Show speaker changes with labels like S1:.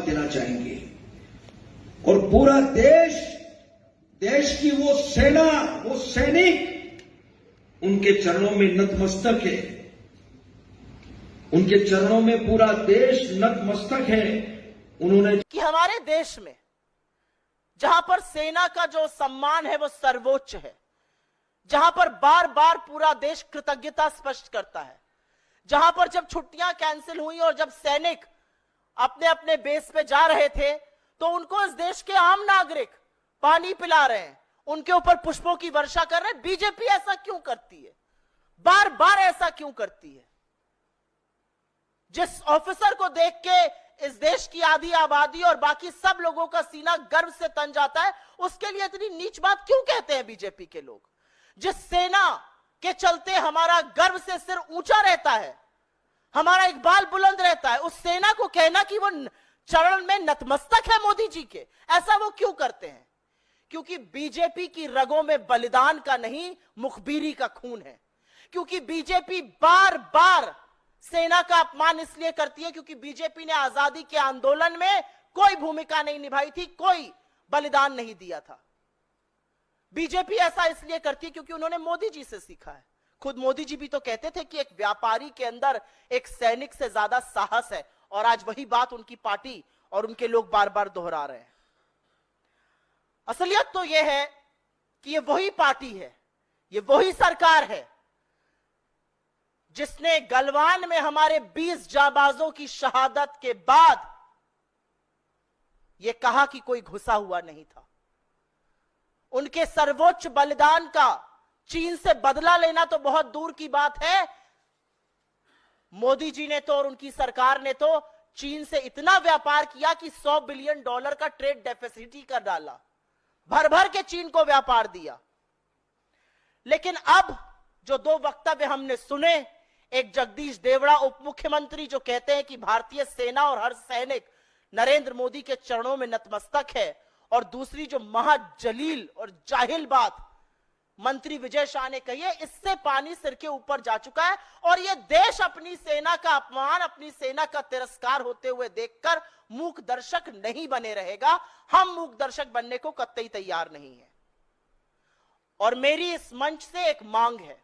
S1: देना चाहेंगे। और पूरा देश की वो सेना, वो सैनिक उनके चरणों में नतमस्तक है। उनके चरणों में पूरा देश नतमस्तक है। उन्होंने
S2: कि हमारे देश में जहां पर सेना का जो सम्मान है वो सर्वोच्च है, जहां पर बार बार पूरा देश कृतज्ञता स्पष्ट करता है, जहां पर जब छुट्टियां कैंसिल हुई और जब सैनिक अपने अपने बेस पे जा रहे थे तो उनको इस देश के आम नागरिक पानी पिला रहे हैं, उनके ऊपर पुष्पों की वर्षा कर रहे हैं। बीजेपी ऐसा क्यों करती है? बार बार ऐसा क्यों करती है? जिस ऑफिसर को देख के इस देश की आधी आबादी और बाकी सब लोगों का सीना गर्व से तन जाता है, उसके लिए इतनी नीच बात क्यों कहते हैं बीजेपी के लोग? जिस सेना के चलते हमारा गर्व से सिर ऊंचा रहता है, हमारा इकबाल बुलंद रहता है, उस सेना को कहना कि वो चरण में नतमस्तक है मोदी जी के, ऐसा वो क्यों करते हैं? क्योंकि बीजेपी की रगों में बलिदान का नहीं, मुखबिरी का खून है। क्योंकि बीजेपी बार बार सेना का अपमान इसलिए करती है क्योंकि बीजेपी ने आजादी के आंदोलन में कोई भूमिका नहीं निभाई थी, कोई बलिदान नहीं दिया था। बीजेपी ऐसा इसलिए करती है क्योंकि उन्होंने मोदी जी से सीखा है। खुद मोदी जी भी तो कहते थे कि एक व्यापारी के अंदर एक सैनिक से ज्यादा साहस है, और आज वही बात उनकी पार्टी और उनके लोग बार बार दोहरा रहे हैं। असलियत तो यह है कि ये वही पार्टी है, ये वही सरकार है जिसने गलवान में हमारे 20 जाबाजों की शहादत के बाद यह कहा कि कोई घुसा हुआ नहीं था। उनके सर्वोच्च बलिदान का चीन से बदला लेना तो बहुत दूर की बात है। मोदी जी ने तो और उनकी सरकार ने तो चीन से इतना व्यापार किया कि $100 बिलियन का ट्रेड डेफिसिट ही कर डाला, भर भर के चीन को व्यापार दिया। लेकिन अब जो दो वक्तव्य हमने सुने, एक जगदीश देवड़ा उप मुख्यमंत्री जो कहते हैं कि भारतीय सेना और हर सैनिक नरेंद्र मोदी के चरणों में नतमस्तक है, और दूसरी जो महाजलील और जाहिल बात मंत्री विजय शाह ने कही है, इससे पानी सिर के ऊपर जा चुका है। और यह देश अपनी सेना का अपमान, अपनी सेना का तिरस्कार होते हुए देखकर मूक दर्शक नहीं बने रहेगा। हम मूक दर्शक बनने को कतई तैयार नहीं है। और मेरी इस मंच से एक मांग है